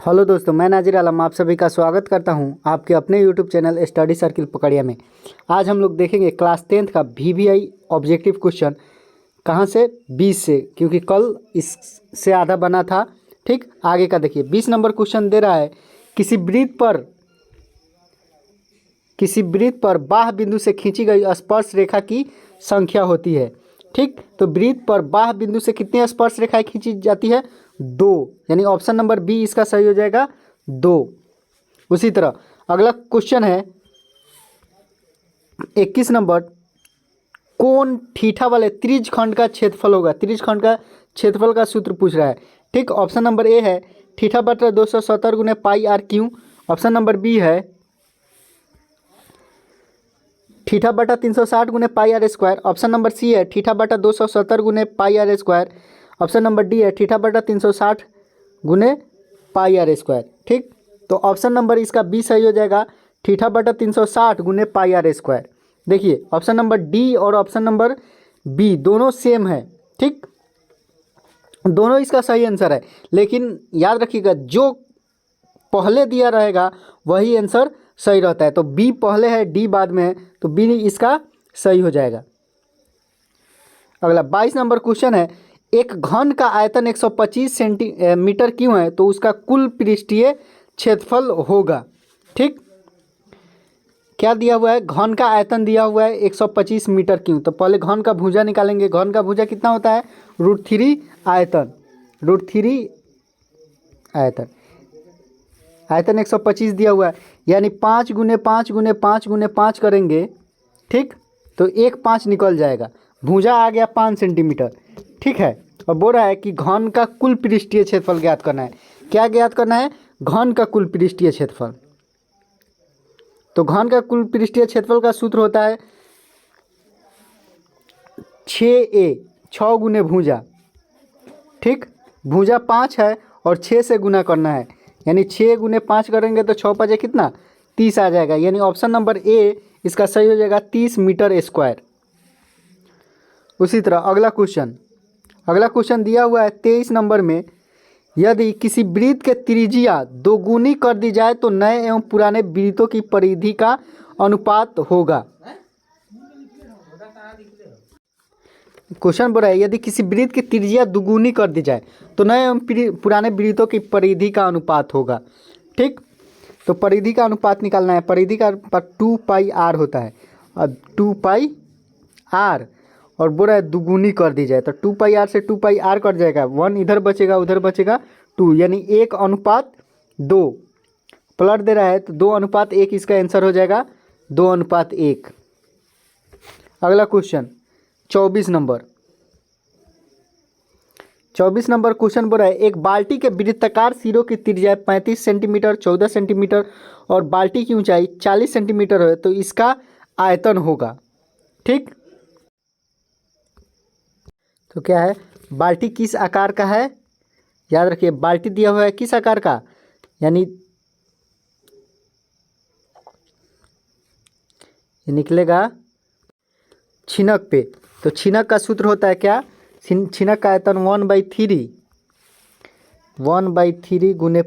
Hello दोस्तों, मैं नाजिर आलम आप सभी का स्वागत करता हूं आपके अपने यूट्यूब चैनल स्टडी सर्किल पकड़िया में। आज हम लोग देखेंगे क्लास 10th का वीवीआई ऑब्जेक्टिव क्वेश्चन। कहां से? 20 से, क्योंकि कल इससे आधा बना था। ठीक, आगे का देखिए। 20 नंबर क्वेश्चन दे रहा है किसी वृत्त पर बाह्य बिंदु से खींची गई स्पर्श रेखा की संख्या होती है। ठीक, तो वृत्त पर बाह्य बिंदु से कितनी स्पर्श रेखाएं खींची जाती है? 2, यानी ऑप्शन नंबर बी इसका सही हो जाएगा, 2। उसी तरह अगला क्वेश्चन है 21 नंबर, कोण थीटा वाले त्रिज्यखंड का क्षेत्रफल होगा। त्रिज्यखंड का क्षेत्रफल का सूत्र पूछ रहा है। ठीक, ऑप्शन नंबर ए है थीटा बटा 270 गुने pi R Q. Option number B है थीटा बटा 360 गुने pi R square. Option number C है थीटा बटा 270 गुने pi R square. Option number D है थीटा बटा 360 गुने पाई आर स्क्वायर। ठीक, तो ऑप्शन नंबर इसका बी सही हो जाएगा, थीटा बटा 360 गुने पाई आर स्क्वायर। देखिए, ऑप्शन नंबर डी और ऑप्शन नंबर बी दोनों सेम है। ठीक, दोनों इसका सही आंसर है, लेकिन याद रखिएगा जो पहले दिया रहेगा वही आंसर सही रहता है। तो बी पहले है, डी बाद में है, तो बी इसका सही हो जाएगा। अगला 22 नंबर क्वेश्चन है, एक घन का आयतन 125 सेंटीमीटर क्यों है? तो उसका कुल पृष्ठीय क्षेत्रफल होगा। ठीक, क्या दिया हुआ है? घन का आयतन दिया हुआ है 125 मीटर क्यों। तो पहले घन का भुजा निकालेंगे। घन का भुजा कितना होता है? √3 आयतन। √3 आयतन 125 दिया हुआ है, यानी 5 गुने 5 गुने 5 गुने 5 करेंगे। ठीक, तो 1 5 निकल जाएगा। भुजा आ गया 5 सेंटीमीटर। ठीक है, और बोल रहा है कि घन का कुल पृष्ठीय क्षेत्रफल ज्ञात करना है। क्या ज्ञात करना है? घन का कुल पृष्ठीय क्षेत्रफल। तो घन का कुल पृष्ठीय क्षेत्रफल का सूत्र होता है 6a, 6 गुने भुजा। ठीक, भुजा 5 है और 6 से गुना करना है, यानी 6 गुने 5 करेंगे तो 6 5 कितना? 30 आ जाएगा, यानी ऑप्शन नंबर ए इसका सही हो जाएगा, 30 मीटर स्क्वायर। उसी तरह अगला क्वेश्चन दिया हुआ है 23 नंबर में, यदि किसी वृत्त के त्रिज्या दोगुनी कर दी जाए तो नए एवं पुराने वृत्तों की परिधि का अनुपात होगा। क्वेश्चन बोल रहा है यदि किसी वृत्त की त्रिज्या दुगुनी कर दी जाए तो नए एवं पुराने वृत्तों की परिधि का अनुपात होगा। ठीक, तो परिधि का अनुपात निकालना है। परिधि का अनुपात 2 पाई आर होता है, और 2 पाई आर, और बोल रहा है दुगुनी कर दी जाए तो 2 पाई आर से 2 पाई आर कट जाएगा। 1 इधर बचेगा, उधर बचेगा 2, यानी 1:2 प्लट दे रहा है, तो 2:1 इसका आंसर हो जाएगा, 2:1। अगला क्वेश्चन 24 नंबर क्वेश्चन बोल रहा है एक बाल्टी के वृत्ताकार सिरों की त्रिज्या 35 सेंटीमीटर, 14 सेंटीमीटर और बाल्टी की ऊंचाई 40 सेंटीमीटर है, तो इसका आयतन होगा। ठीक, तो क्या है? बाल्टी किस आकार का है? याद रखिए, बाल्टी दिया हुआ है किस आकार का, यानी ये निकलेगा छिनक पे। तो छिनक का सूत्र होता है क्या? छिनक का आयतन 1/3 गुने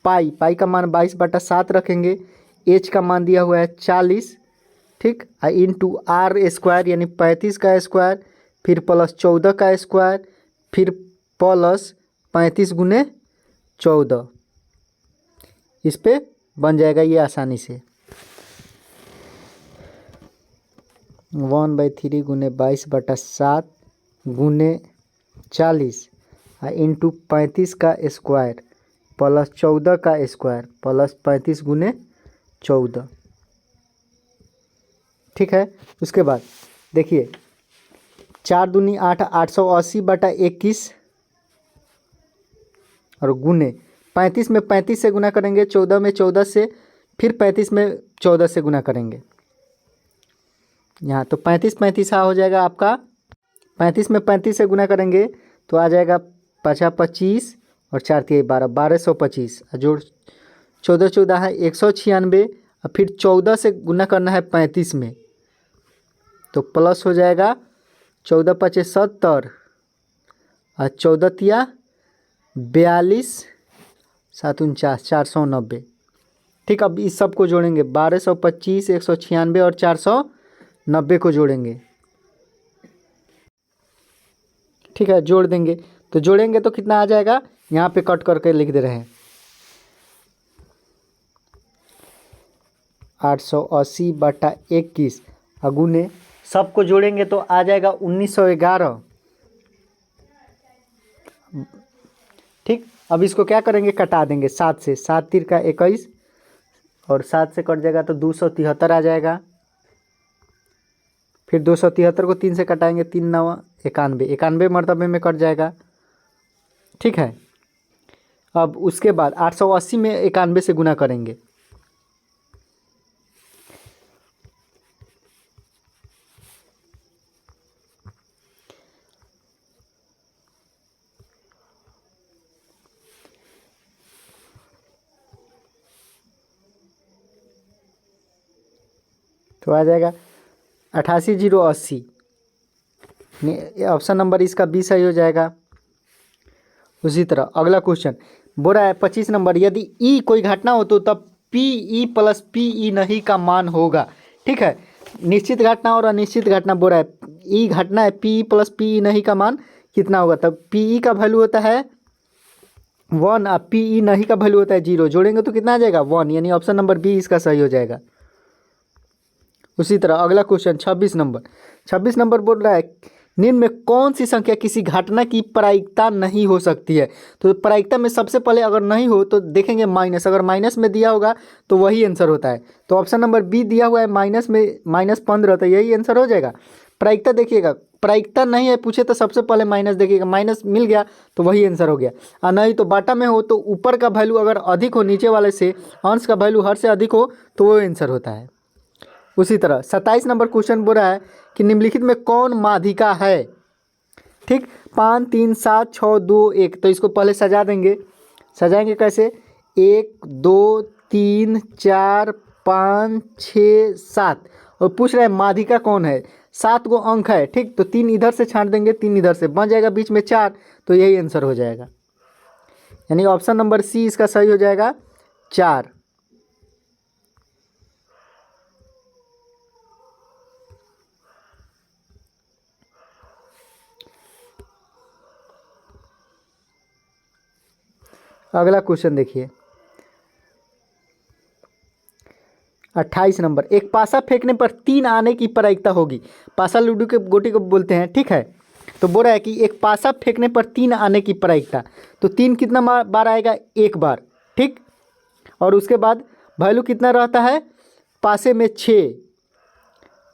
पाई का मान 22/7 रखेंगे। एच का मान दिया हुआ है 40। ठीक, इंटू आर स्क्वायर यानी 35 का स्क्वायर, फिर प्लस 14 का स्क्वायर, फिर प्लस 35 गुने 14। इस पे बन जाएगा ये आसानी से 1/3 गुने 22/7 गुने 40 इंटू 35 का स्क्वायर प्लस 14 का स्क्वायर प्लस 35 गुने 14। ठीक है, उसके बाद देखिए 4 दूनी 8, 880/21 और गुने 35 में 35 से गुना करेंगे, 14 में 14 से, फिर 35 में 14 से गुना करेंगे। यहाँ तो 35 हो जाएगा आपका। 35 में 35 से गुना करेंगे तो आ जाएगा 25 और 4 3 12, 1225। जोड़ 14 14 है 196, और फिर 14 से गुना करना है 35 में, तो प्लस हो जाएगा 14 5 70 और 14 तिया 42 7 × 49 490। ठीक, अब इस सब को जोड़ेंगे 1225 196 और 490 को जोड़ेंगे। ठीक है, जोड़ देंगे तो जोड़ेंगे तो कितना आ जाएगा, यहाँ पे कट करके लिख दे रहे हैं 880/21 अगुने सबको जोड़ेंगे तो आ जाएगा 1911। ठीक, अब इसको क्या करेंगे, कटा देंगे 7 से, 7 × 3 = 21 और 7 से कट जाएगा तो 273 आ जाएगा। फिर 273 को 3 से कटाएंगे, 3 × 9 = 91, 91 मरतबे में कट जाएगा। ठीक है, अब उसके बाद 880 में 91 से गुना करेंगे। तो आ जाएगा 88,080। ऑप्शन नंबर इसका 20 सही हो जाएगा। उसी तरह अगला क्वेश्चन बोल रहा है 25 नंबर, यदि ई कोई घटना हो तो तब P E plus P E नहीं का मान होगा। ठीक है, निश्चित घटना और अनिश्चित घटना बोल रहा है, ई घटना है, P E plus P E नहीं का मान कितना होगा। तब पी ई का वैल्यू होता है 1 और पी ई नहीं का वैल्यू होता है 0, जोड़ेंगे तो कितना आ जाएगा 1, यानी ऑप्शन नंबर बी इसका सही हो जाएगा। उसी तरह अगला क्वेश्चन 26 नंबर बोल रहा है निम्न में कौन सी संख्या किसी घटना की प्रायिकता नहीं हो सकती है। तो प्रायिकता में सबसे पहले अगर नहीं हो तो देखेंगे माइनस, अगर माइनस में दिया होगा तो वही आंसर होता है। तो ऑप्शन नंबर बी दिया हुआ है माइनस में -15, तो यही आंसर हो जाएगा। प्रायिकता देखिएगा, प्रायिकता नहीं है पूछे तो सबसे पहले माइनस देखिएगा, माइनस मिल गया तो वही आंसर हो गया। और नहीं तो बाटा में हो तो ऊपर का वैल्यू अगर अधिक हो नीचे वाले से, अंश का वैल्यू हर से अधिक हो तो वो आंसर होता है। उसी तरह 27 नंबर क्वेश्चन बोल रहा है कि निम्नलिखित में कौन माध्यिका है। ठीक, 5 3 7 6 2 1, तो इसको पहले सजा देंगे। सजाएंगे कैसे, 1 2 3 4 5 6 7, और पूछ रहे हैं माध्यिका कौन है। 7 गो अंक है। ठीक, तो 3 इधर से छांट देंगे, 3 इधर से, बन जाएगा बीच में 4, तो यही आंसर हो जाएगा, यानी ऑप्शन नंबर सी इसका सही हो जाएगा 4। अगला क्वेश्चन देखिए 28 नंबर, एक पासा फेंकने पर 3 आने की प्रायिकता होगी। पासा लूडो के गोटी को बोलते हैं। ठीक है, तो बोल रहा है कि एक पासा फेंकने पर 3 आने की प्रायिकता, तो 3 कितना बार आएगा, 1 बार। ठीक, और उसके बाद वैल्यू कितना रहता है, पासे में 6,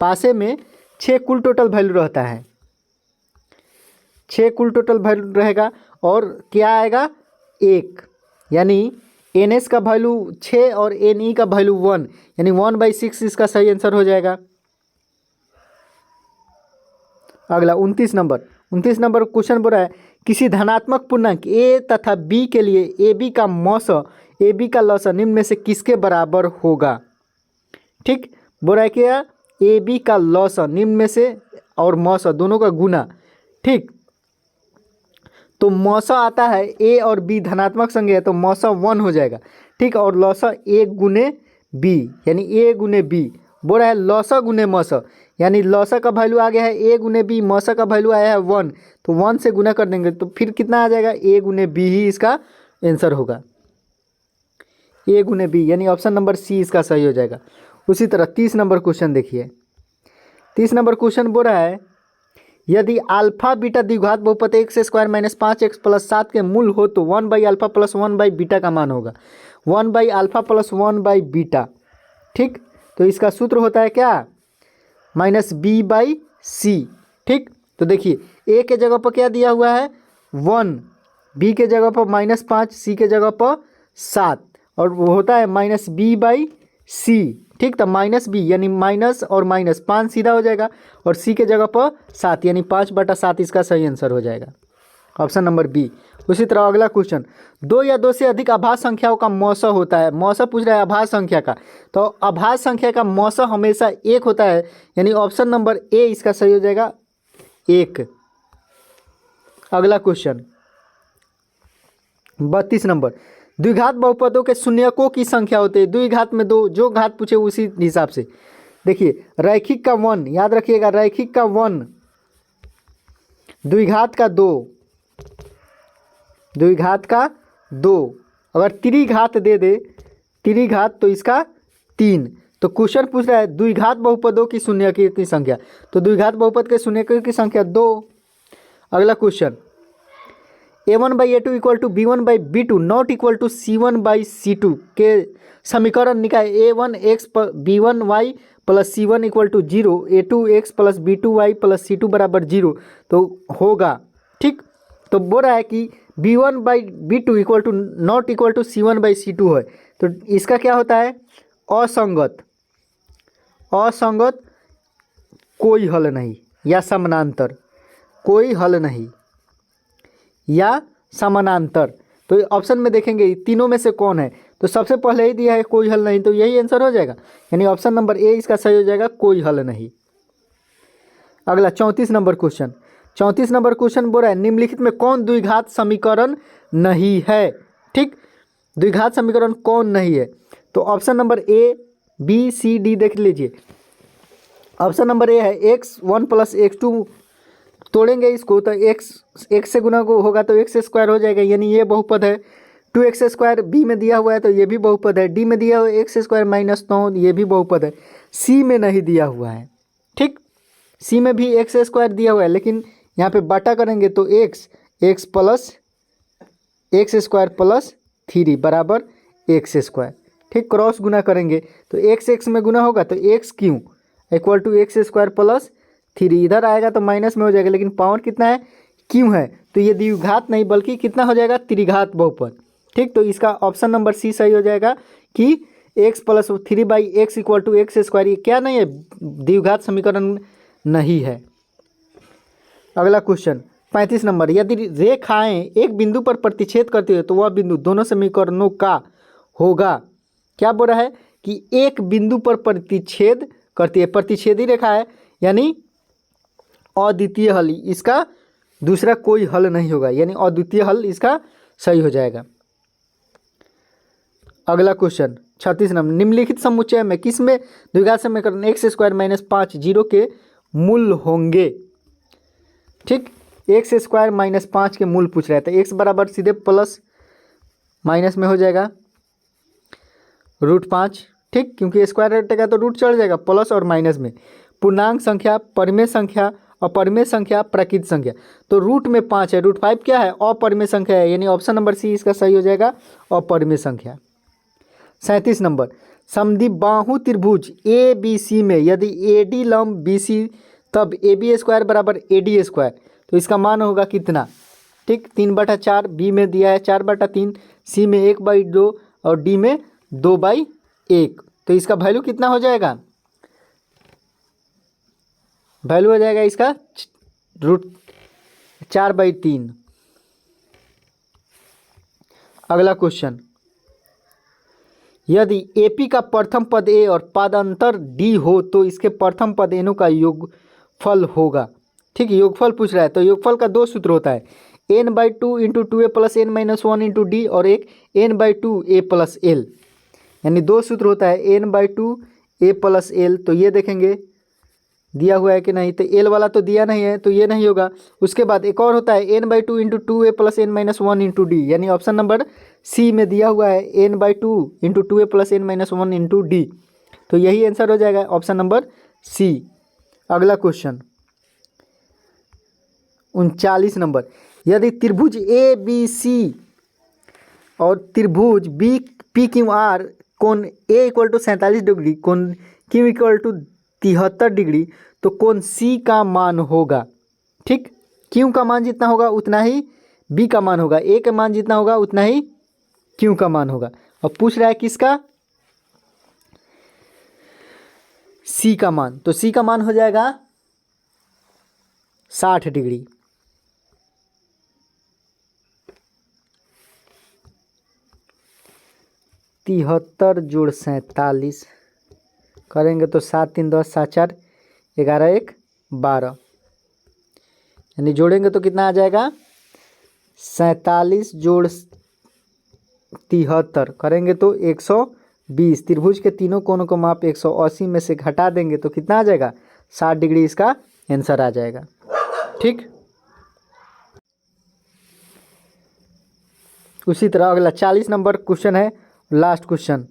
पासे में 6 कुल टोटल वैल्यू रहता है, 6 कुल टोटल वैल्यू रहेगा। और क्या आएगा 1, यानी एन एस का वैल्यू 6 और एन ई का वैल्यू 1, यानी 1/6 इसका सही आंसर हो जाएगा। अगला 29 नंबर क्वेश्चन बोल रहा है किसी धनात्मक पूर्णांक ए तथा बी के लिए ए बी का मौसा ए बी का लौसा निम्न में से किसके बराबर होगा। ठीक, बोल रहा है क्या, ए बी का लौसा निम्न में से और मौसा दोनों का गुना। ठीक, तो मौसा आता है ए और बी धनात्मक संख्या है तो मौसा 1 हो जाएगा। ठीक, और लौसा ए गुने बी, यानी ए गुने बी। बोल रहा है लौसा गुने मौसा, यानी लौसा का वैल्यू आ गया है ए गुने बी, मौसा का वैल्यू आया है 1, तो 1 से गुना कर देंगे तो फिर कितना आ जाएगा, ए गुने बी ही इसका आंसर होगा, ए गुने बी, यानी ऑप्शन नंबर सी इसका सही हो जाएगा। उसी तरह 30 नंबर क्वेश्चन देखिए, 30 नंबर क्वेश्चन बोल रहा है यदि अल्फा बीटा द्विघात बहुपद x² - 5x + 7 के मूल हो तो 1/α + 1/β का मान होगा। 1/α + 1/β। ठीक, तो इसका सूत्र होता है क्या, -b/c। ठीक, तो देखिए a के जगह पर क्या दिया हुआ है 1, b के जगह पर -5, c के जगह पर 7, और वो होता है -b/c। ठीक, तो -b यानी माइनस और माइनस 5 सीधा हो जाएगा, और c के जगह पर 7 यानी 5/7 इसका सही आंसर हो जाएगा, ऑप्शन नंबर बी। उसी तरह अगला क्वेश्चन 2 या 2 से अधिक अभाज्य संख्याओं का मौसा होता है। मौसा पूछ रहा है अभाज्य संख्या का, तो अभाज्य संख्या का मौसा हमेशा 1 होता है, यानी ऑप्शन नंबर ए इसका सही हो जाएगा 1। अगला क्वेश्चन 32 नंबर, द्विघात बहुपदों के शून्यकों की संख्या होती है द्विघात में 2, जो घात पूछे उसी हिसाब से। देखिए रैखिक का 1, याद रखिएगा रैखिक का 1, द्विघात का 2, द्विघात का 2, अगर त्रिघात दे दे त्रिघात तो इसका 3। तो क्वेश्चन पूछ रहा है द्विघात बहुपदों की शून्यकों की संख्या, तो द्विघात बहुपद के शून्यकों की संख्या 2। अगला question, a1/a2 equal to b1/b2 not equal to c1/c2 के समीकरण निकाय a1x b1y plus c1 equal to 0, a2x plus b2y plus c2 बराबर 0 तो होगा। ठीक, तो बोल रहा है कि b1/b2 equal to not equal to c1/c2 है, तो इसका क्या होता है असंगत, असंगत कोई हल नहीं, या समानांतर कोई हल नहीं, या समानांतर। तो ऑप्शन में देखेंगे तीनों में से कौन है, तो सबसे पहले ही दिया है कोई हल नहीं, तो यही आंसर हो जाएगा, यानी ऑप्शन नंबर ए इसका सही हो जाएगा, कोई हल नहीं। अगला 34 नंबर क्वेश्चन, 34 नंबर क्वेश्चन बोल रहा है निम्नलिखित में कौन द्विघात समीकरण नहीं है। ठीक, द्विघात समीकरण कौन नहीं है, तो option number A B C D देख लीजिए। ऑप्शन नंबर ए है x1 प्लस x2, तोड़ेंगे इसको तो x से गुना को होगा तो x स्क्वायर हो जाएगा, यानी ये बहुपद है। 2x स्क्वायर बी में दिया हुआ है तो ये भी बहुपद है। डी में दिया हुआ है x स्क्वायर माइनस 9, ये भी बहुपद है। सी में नहीं दिया हुआ है। ठीक, सी में भी x स्क्वायर दिया हुआ है, लेकिन यहाँ पे बाटा करेंगे तो x plus x square plus 3 बराबर एक्स स्क्वायर। ठीक, क्रॉस गुना करेंगे तो x में गुना होगा तो x क्यों equal to x square plus 3, इधर आएगा तो माइनस में हो जाएगा, लेकिन पावर कितना है क्यों है, तो ये द्विघात नहीं बल्कि कितना हो जाएगा त्रिघात बहुपद। ठीक, तो इसका ऑप्शन नंबर सी सही हो जाएगा कि x plus 3/x equal to x square, ये क्या नहीं है द्विघात समीकरण नहीं है। अगला क्वेश्चन 35 नंबर, यदि रेखाएं एक बिंदु पर प्रतिच्छेद करती है तो वह बिंदु दोनों समीकरणों का होगा। क्या बोल रहा है कि एक बिंदु पर प्रतिच्छेद करती है, प्रतिच्छेदी रेखा है, यानी अद्वितीय हल, इसका दूसरा कोई हल नहीं होगा, यानी अद्वितीय हल इसका सही हो जाएगा। अगला क्वेश्चन 36 नंबर, निम्नलिखित समुच्चय में किस में द्विघात समीकरण एक्स स्क्वायर माइनस 5 जीरो के मूल होंगे। ठीक, एक्स स्क्वायर माइनस 5 के मूल पूछ रहा है, तो एक्स बराबर सीधे प्लस माइनस में हो जाएगा √5। ठीक, क्योंकि स्क्वायर हटेगा तो रूट चढ़ जाएगा प्लस और माइनस में। पूर्णांक संख्या, परिमेय संख्या, अपरिमेय संख्या, प्राकृत संख्या, तो रूट में 5 है, √5 क्या है अपरिमेय संख्या है, यानी ऑप्शन नंबर सी इसका सही हो जाएगा अपरिमेय संख्या। 37 नंबर, समद्विबाहु त्रिभुज ए बी सी में यदि ए डी लंब बी सी तब ए बी स्क्वायर बराबर ए डी स्क्वायर, तो इसका मान होगा कितना। ठीक, 3/4, बी में दिया है 4/3, सी में 1/2 और डी में 2/1, तो इसका वैल्यू कितना हो जाएगा, वैल्यू हो जाएगा इसका √4/3। अगला क्वेश्चन, यदि एपी का प्रथम पद ए और पदांतर डी हो तो इसके प्रथम पद एनो का योगफल होगा। ठीक, योगफल पूछ रहा है, तो योगफल का 2 सूत्र होता है, n/2 into 2a plus n-1 into D और एक n/2a प्लस एल, यानी 2 सूत्र होता है n/2a प्लस एल। तो ये देखेंगे दिया हुआ है कि नहीं, तो एल वाला तो दिया नहीं है तो ये नहीं होगा। उसके बाद एक और होता है n/2 into 2a plus n-1 into D, यानी ऑप्शन नंबर सी में दिया हुआ है n/2 into 2a plus n-1 into D, तो यही आंसर हो जाएगा ऑप्शन नंबर सी। अगला क्वेश्चन 39 नंबर, यदि त्रिभुज ए बी सी और त्रिभुज बी पी क्यू आर कोण ए इक्वल टू 47 डिग्री, कोण क्यू इक्वल टू 73 डिग्री, तो कोण सी का मान होगा। ठीक, क्यू का मान जितना होगा उतना ही बी का मान होगा, ए का मान जितना होगा उतना ही क्यू का मान होगा। और पूछ रहा है किसका, सी का मान, तो सी का मान हो जाएगा 60 डिग्री। तिहत्तर जोड़ 47 करेंगे तो 7 3 10 7 4 11 1 12, यानी जोड़ेंगे तो कितना आ जाएगा 47 जोड़ 173 करेंगे तो 120। त्रिभुज के तीनों कोनों को माप 180 में से घटा देंगे तो कितना आ जाएगा, 60 डिग्री इसका आंसर आ जाएगा। ठीक, उसी तरह अगला 40 नंबर क्वेश्चन है, लास्ट क्वेश्चन।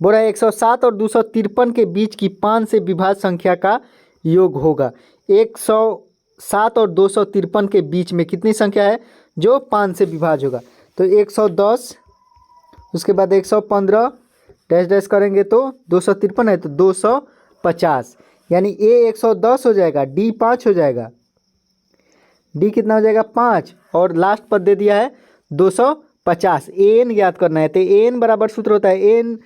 बोल रहा है 107 और 253 के बीच की 5 से विभाज्य संख्या का योग होगा। 107 और 253 के बीच में कितनी संख्या है जो 5 से विभाज्य होगा, तो 110, उसके बाद 115 डैश डैश करेंगे तो 253 है तो 250, यानी ए 110 हो जाएगा, डी 5 हो जाएगा, डी कितना हो जाएगा 5, और लास्ट पद दे दिया है 250। एन याद करना है, तो एन बराबर सूत्र होता है n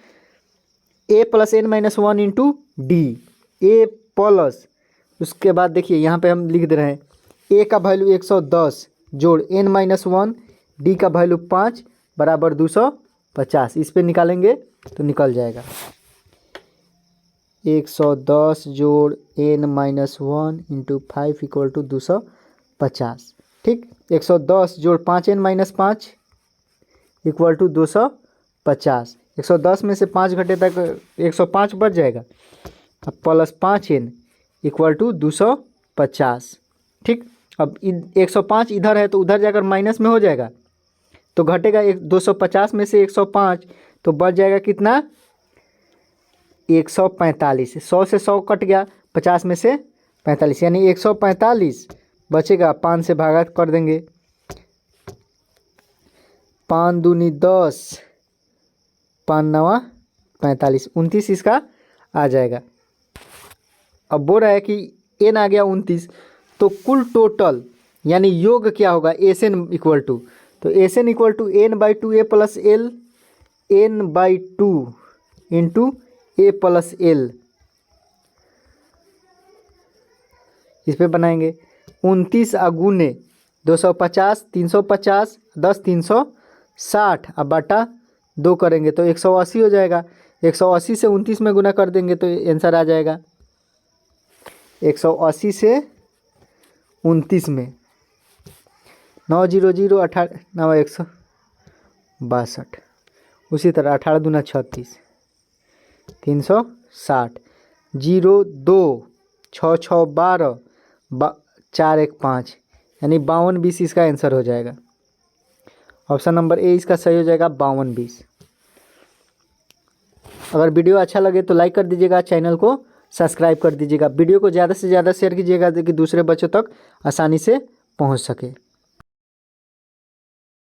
a plus n minus 1 into d, a plus, उसके बाद देखिए यहाँ पे हम लिख दे रहे हैं ए का वैल्यू 110 जोड़ एन माइनस 1, डी का वैल्यू 5 बराबर 250। इस पे निकालेंगे तो निकल जाएगा 110 जोड़ n minus 1 into 5 equal to 250। ठीक, 110 जोड़ 5 एन माइनस 5 इक्वल टू 250। 110 में से 5 घटे तक 105 बच जाएगा, अब प्लस 5 एन इक्वल टू 250। ठीक, अब 105 इधर है तो उधर जाकर माइनस में हो जाएगा, तो घटेगा 250 में से 105 तो बच जाएगा कितना 145। 100 से 100 कट गया, 50 में से 45 यानी 145 बचेगा, 5 से भागा कर देंगे, 5 दूनी 10, 5 नवा 45, 29 इसका आ जाएगा। अब बोल रहा है कि एन आ गया 29, तो कुल टोटल यानी योग क्या होगा, एस एन इक्वल टू, तो S n equal to n by two a plus l, n by two into a plus l, इस पे बनाएंगे 29 अगुने 250, 350, 10 360, अब बाटा 2 करेंगे तो 180 हो जाएगा। 180 से 29 में गुना कर देंगे तो आंसर आ जाएगा 180 से 29 में 9 0 0 18 9 162, उसी तरह 18 दूना 36, 360, 0 2 6 6 12 4 1 5, यानी 52 20 इसका आंसर हो जाएगा। ऑप्शन नंबर ए इसका सही हो जाएगा 52 20। अगर वीडियो अच्छा लगे तो लाइक कर दीजिएगा, चैनल को सब्सक्राइब कर दीजिएगा, वीडियो को ज़्यादा से ज़्यादा शेयर कीजिएगा ताकि दूसरे बच्चों तक आसानी से पहुंच सके।